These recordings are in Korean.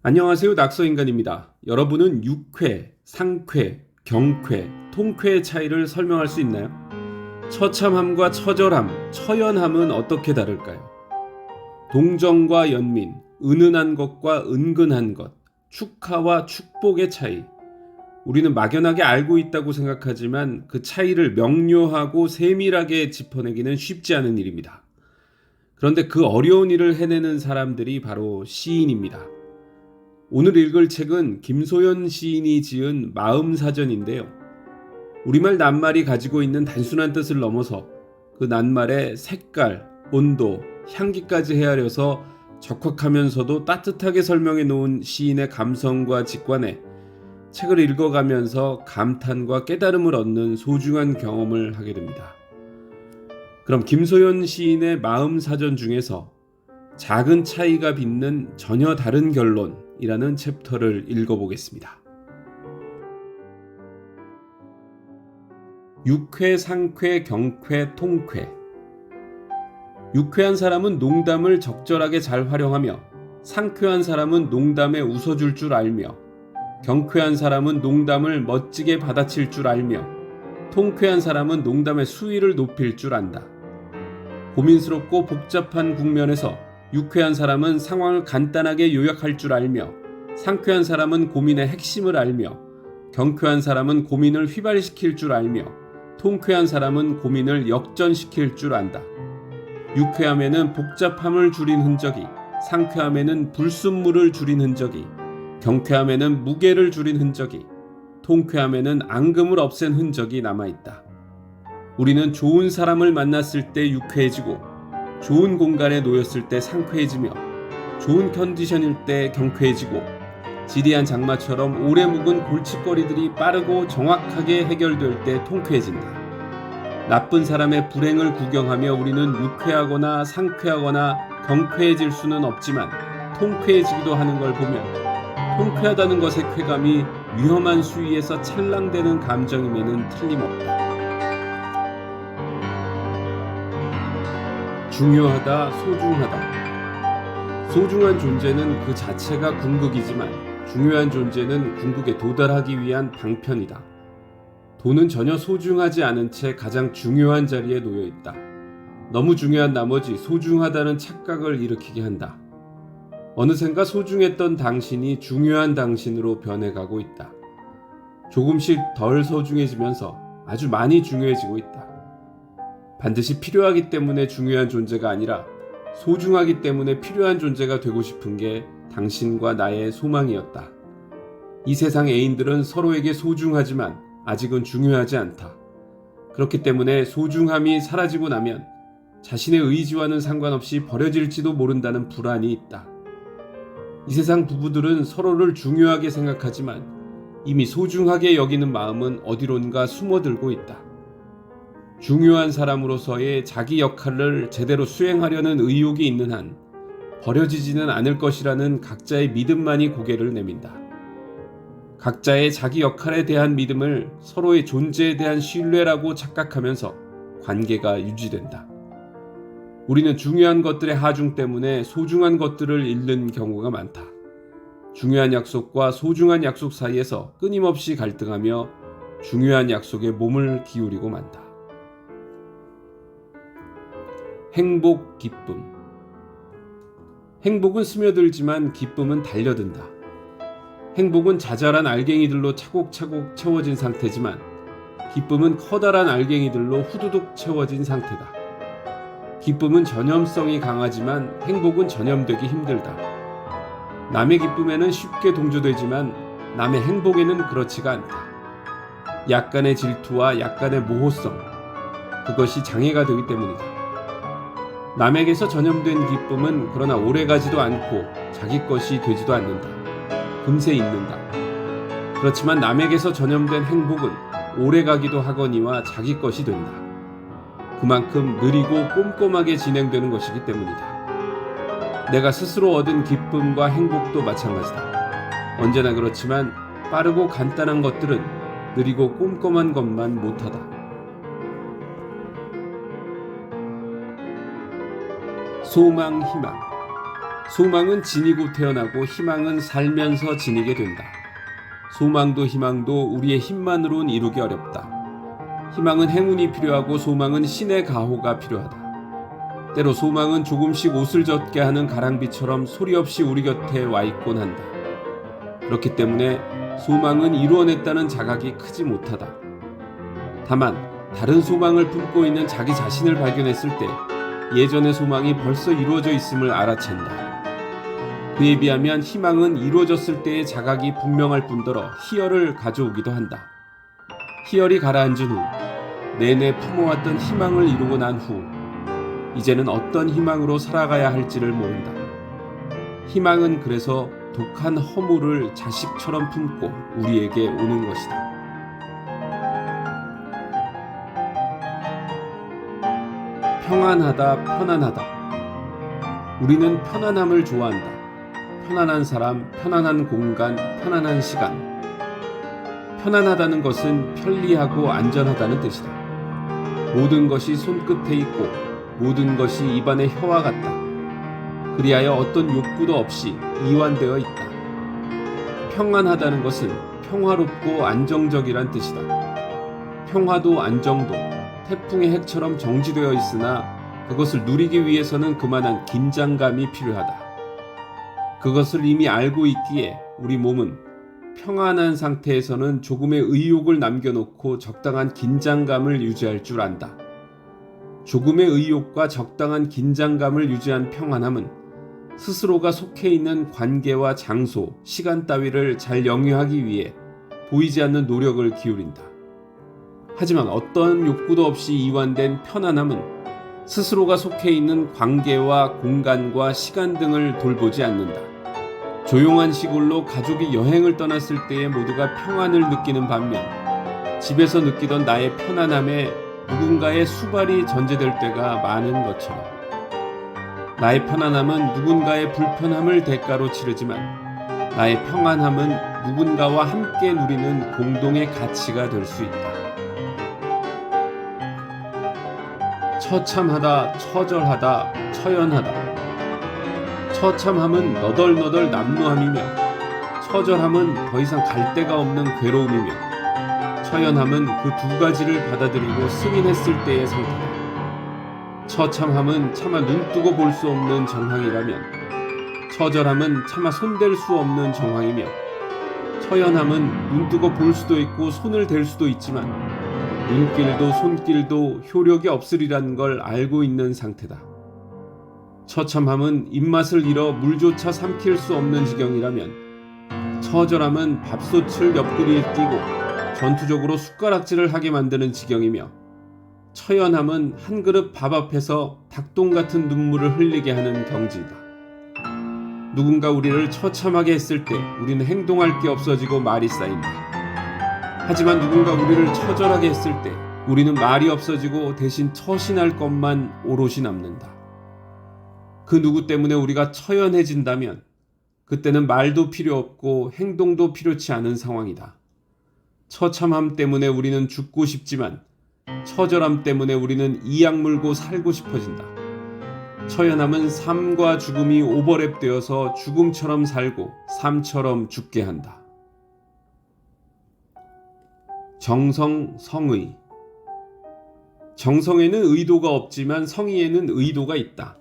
안녕하세요. 낙서인간입니다. 여러분은 육회, 상쾌, 경쾌, 통쾌의 차이를 설명할 수 있나요? 처참함과 처절함, 처연함은 어떻게 다를까요? 동정과 연민, 은은한 것과 은근한 것, 축하와 축복의 차이. 우리는 막연하게 알고 있다고 생각하지만 그 차이를 명료하고 세밀하게 짚어내기는 쉽지 않은 일입니다. 그런데 그 어려운 일을 해내는 사람들이 바로 시인입니다. 오늘 읽을 책은 김소연 시인이 지은 마음사전인데요. 우리말 낱말이 가지고 있는 단순한 뜻을 넘어서 그 낱말의 색깔, 온도, 향기까지 헤아려서 적확하면서도 따뜻하게 설명해 놓은 시인의 감성과 직관에 책을 읽어가면서 감탄과 깨달음을 얻는 소중한 경험을 하게 됩니다. 그럼 김소연 시인의 마음사전 중에서 작은 차이가 빚는 전혀 다른 결론이라는 챕터를 읽어보겠습니다. 육회, 상쾌, 경쾌, 통쾌. 유쾌한 사람은 농담을 적절하게 잘 활용하며 상쾌한 사람은 농담에 웃어줄 줄 알며 경쾌한 사람은 농담을 멋지게 받아칠 줄 알며 통쾌한 사람은 농담의 수위를 높일 줄 안다. 고민스럽고 복잡한 국면에서 유쾌한 사람은 상황을 간단하게 요약할 줄 알며 상쾌한 사람은 고민의 핵심을 알며 경쾌한 사람은 고민을 휘발시킬 줄 알며 통쾌한 사람은 고민을 역전시킬 줄 안다. 유쾌함에는 복잡함을 줄인 흔적이, 상쾌함에는 불순물을 줄인 흔적이, 경쾌함에는 무게를 줄인 흔적이, 통쾌함에는 앙금을 없앤 흔적이 남아있다. 우리는 좋은 사람을 만났을 때 유쾌해지고 좋은 공간에 놓였을 때 상쾌해지며 좋은 컨디션일 때 경쾌해지고 지리한 장마처럼 오래 묵은 골칫거리들이 빠르고 정확하게 해결될 때 통쾌해진다. 나쁜 사람의 불행을 구경하며 우리는 유쾌하거나 상쾌하거나 경쾌해질 수는 없지만 통쾌해지기도 하는 걸 보면 통쾌하다는 것의 쾌감이 위험한 수위에서 찰랑대는 감정임에는 틀림없다. 중요하다, 소중하다. 소중한 존재는 그 자체가 궁극이지만 중요한 존재는 궁극에 도달하기 위한 방편이다. 돈은 전혀 소중하지 않은 채 가장 중요한 자리에 놓여 있다. 너무 중요한 나머지 소중하다는 착각을 일으키게 한다. 어느샌가 소중했던 당신이 중요한 당신으로 변해가고 있다. 조금씩 덜 소중해지면서 아주 많이 중요해지고 있다. 반드시 필요하기 때문에 중요한 존재가 아니라 소중하기 때문에 필요한 존재가 되고 싶은 게 당신과 나의 소망이었다. 이 세상 애인들은 서로에게 소중하지만 아직은 중요하지 않다. 그렇기 때문에 소중함이 사라지고 나면 자신의 의지와는 상관없이 버려질지도 모른다는 불안이 있다. 이 세상 부부들은 서로를 중요하게 생각하지만 이미 소중하게 여기는 마음은 어디론가 숨어들고 있다. 중요한 사람으로서의 자기 역할을 제대로 수행하려는 의욕이 있는 한 버려지지는 않을 것이라는 각자의 믿음만이 고개를 내민다. 각자의 자기 역할에 대한 믿음을 서로의 존재에 대한 신뢰라고 착각하면서 관계가 유지된다. 우리는 중요한 것들의 하중 때문에 소중한 것들을 잃는 경우가 많다. 중요한 약속과 소중한 약속 사이에서 끊임없이 갈등하며 중요한 약속에 몸을 기울이고 만다. 행복, 기쁨. 행복은 스며들지만 기쁨은 달려든다. 행복은 자잘한 알갱이들로 차곡차곡 채워진 상태지만 기쁨은 커다란 알갱이들로 후두둑 채워진 상태다. 기쁨은 전염성이 강하지만 행복은 전염되기 힘들다. 남의 기쁨에는 쉽게 동조되지만 남의 행복에는 그렇지가 않다. 약간의 질투와 약간의 모호성, 그것이 장애가 되기 때문이다. 남에게서 전염된 기쁨은 그러나 오래가지도 않고 자기 것이 되지도 않는다. 금세 잊는다. 그렇지만 남에게서 전염된 행복은 오래가기도 하거니와 자기 것이 된다. 그만큼 느리고 꼼꼼하게 진행되는 것이기 때문이다. 내가 스스로 얻은 기쁨과 행복도 마찬가지다. 언제나 그렇지만 빠르고 간단한 것들은 느리고 꼼꼼한 것만 못하다. 소망, 희망. 소망은 지니고 태어나고 희망은 살면서 지니게 된다. 소망도 희망도 우리의 힘만으론 이루기 어렵다. 희망은 행운이 필요하고 소망은 신의 가호가 필요하다. 때로 소망은 조금씩 옷을 젖게 하는 가랑비처럼 소리 없이 우리 곁에 와 있곤 한다. 그렇기 때문에 소망은 이루어냈다는 자각이 크지 못하다. 다만 다른 소망을 품고 있는 자기 자신을 발견했을 때 예전의 소망이 벌써 이루어져 있음을 알아챈다. 그에 비하면 희망은 이루어졌을 때의 자각이 분명할 뿐더러 희열을 가져오기도 한다. 희열이 가라앉은 후 내내 품어왔던 희망을 이루고 난 후 이제는 어떤 희망으로 살아가야 할지를 모른다. 희망은 그래서 독한 허물을 자식처럼 품고 우리에게 오는 것이다. 평안하다, 편안하다. 우리는 편안함을 좋아한다. 편안한 사람, 편안한 공간, 편안한 시간. 편안하다는 것은 편리하고 안전하다는 뜻이다. 모든 것이 손끝에 있고 모든 것이 입안의 혀와 같다. 그리하여 어떤 욕구도 없이 이완되어 있다. 평안하다는 것은 평화롭고 안정적이란 뜻이다. 평화도 안정도 태풍의 핵처럼 정지되어 있으나 그것을 누리기 위해서는 그만한 긴장감이 필요하다. 그것을 이미 알고 있기에 우리 몸은 평안한 상태에서는 조금의 의욕을 남겨놓고 적당한 긴장감을 유지할 줄 안다. 조금의 의욕과 적당한 긴장감을 유지한 평안함은 스스로가 속해 있는 관계와 장소, 시간 따위를 잘 영위하기 위해 보이지 않는 노력을 기울인다. 하지만 어떤 욕구도 없이 이완된 편안함은 스스로가 속해 있는 관계와 공간과 시간 등을 돌보지 않는다. 조용한 시골로 가족이 여행을 떠났을 때에 모두가 평안을 느끼는 반면 집에서 느끼던 나의 편안함에 누군가의 수발이 전제될 때가 많은 것처럼 나의 편안함은 누군가의 불편함을 대가로 치르지만 나의 평안함은 누군가와 함께 누리는 공동의 가치가 될 수 있다. 처참하다, 처절하다, 처연하다. 처참함은 너덜너덜 남루함이며 처절함은 더 이상 갈 데가 없는 괴로움이며 처연함은 그 두 가지를 받아들이고 승인했을 때의 상태다. 처참함은 차마 눈뜨고 볼 수 없는 정황이라면 처절함은 차마 손댈 수 없는 정황이며 처연함은 눈뜨고 볼 수도 있고 손을 댈 수도 있지만 눈길도 손길도 효력이 없으리란 걸 알고 있는 상태다. 처참함은 입맛을 잃어 물조차 삼킬 수 없는 지경이라면 처절함은 밥솥을 옆구리에 끼고 전투적으로 숟가락질을 하게 만드는 지경이며 처연함은 한 그릇 밥 앞에서 닭똥 같은 눈물을 흘리게 하는 경지이다. 누군가 우리를 처참하게 했을 때 우리는 행동할 게 없어지고 말이 쌓인다. 하지만 누군가 우리를 처절하게 했을 때 우리는 말이 없어지고 대신 처신할 것만 오롯이 남는다. 그 누구 때문에 우리가 처연해진다면 그때는 말도 필요 없고 행동도 필요치 않은 상황이다. 처참함 때문에 우리는 죽고 싶지만 처절함 때문에 우리는 이악 물고 살고 싶어진다. 처연함은 삶과 죽음이 오버랩되어서 죽음처럼 살고 삶처럼 죽게 한다. 정성, 성의. 정성에는 의도가 없지만 성의에는 의도가 있다.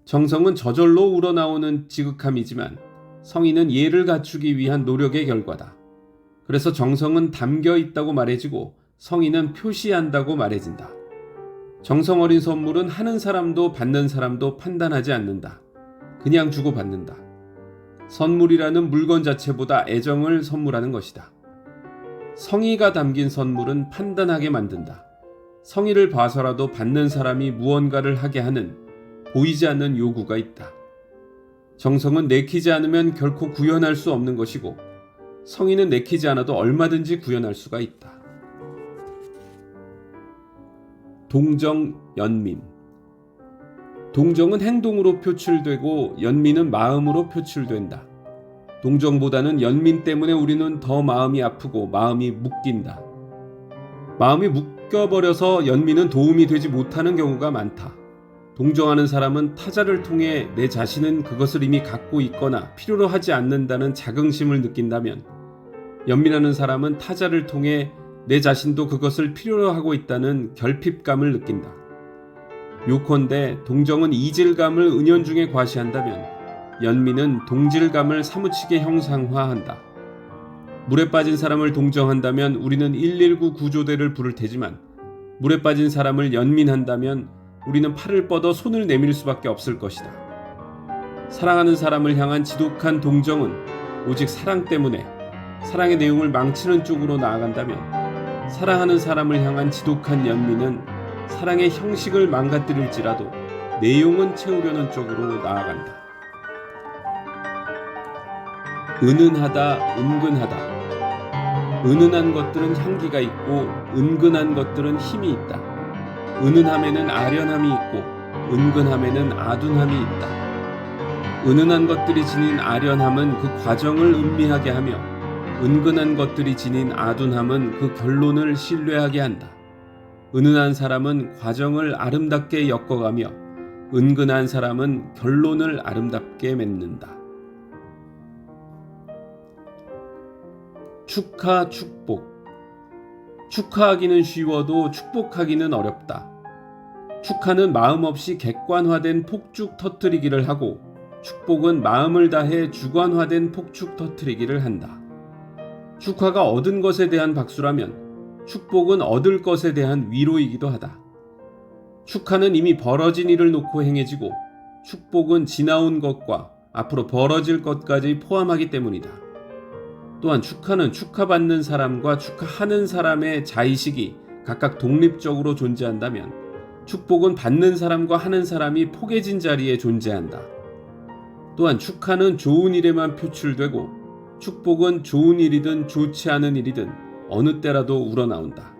정성은 저절로 우러나오는 지극함이지만 성의는 예를 갖추기 위한 노력의 결과다. 그래서 정성은 담겨 있다고 말해지고 성의는 표시한다고 말해진다. 정성 어린 선물은 하는 사람도 받는 사람도 판단하지 않는다. 그냥 주고받는다. 선물이라는 물건 자체보다 애정을 선물하는 것이다. 성의가 담긴 선물은 판단하게 만든다. 성의를 봐서라도 받는 사람이 무언가를 하게 하는 보이지 않는 요구가 있다. 정성은 내키지 않으면 결코 구현할 수 없는 것이고 성의는 내키지 않아도 얼마든지 구현할 수가 있다. 동정, 연민. 동정은 행동으로 표출되고 연민은 마음으로 표출된다. 동정보다는 연민 때문에 우리는 더 마음이 아프고 마음이 묶인다. 마음이 묶여버려서 연민은 도움이 되지 못하는 경우가 많다. 동정하는 사람은 타자를 통해 내 자신은 그것을 이미 갖고 있거나 필요로 하지 않는다는 자긍심을 느낀다면, 연민하는 사람은 타자를 통해 내 자신도 그것을 필요로 하고 있다는 결핍감을 느낀다. 요컨대 동정은 이질감을 은연중에 과시한다면, 연민은 동질감을 사무치게 형상화한다. 물에 빠진 사람을 동정한다면 우리는 119 구조대를 부를 테지만, 물에 빠진 사람을 연민한다면 우리는 팔을 뻗어 손을 내밀 수밖에 없을 것이다. 사랑하는 사람을 향한 지독한 동정은 오직 사랑 때문에 사랑의 내용을 망치는 쪽으로 나아간다면, 사랑하는 사람을 향한 지독한 연민은 사랑의 형식을 망가뜨릴지라도 내용은 채우려는 쪽으로 나아간다. 은은하다, 은근하다. 은은한 것들은 향기가 있고 은근한 것들은 힘이 있다. 은은함에는 아련함이 있고 은근함에는 아둔함이 있다. 은은한 것들이 지닌 아련함은 그 과정을 음미하게 하며, 은근한 것들이 지닌 아둔함은 그 결론을 신뢰하게 한다. 은은한 사람은 과정을 아름답게 엮어가며 은근한 사람은 결론을 아름답게 맺는다. 축하, 축복. 축하하기는 쉬워도 축복하기는 어렵다. 축하는 마음 없이 객관화된 폭죽 터뜨리기를 하고, 축복은 마음을 다해 주관화된 폭죽 터뜨리기를 한다. 축하가 얻은 것에 대한 박수라면 축복은 얻을 것에 대한 위로이기도 하다. 축하는 이미 벌어진 일을 놓고 행해지고, 축복은 지나온 것과 앞으로 벌어질 것까지 포함하기 때문이다. 또한 축하는 축하받는 사람과 축하하는 사람의 자의식이 각각 독립적으로 존재한다면, 축복은 받는 사람과 하는 사람이 포개진 자리에 존재한다. 또한 축하는 좋은 일에만 표출되고, 축복은 좋은 일이든 좋지 않은 일이든 어느 때라도 우러나온다.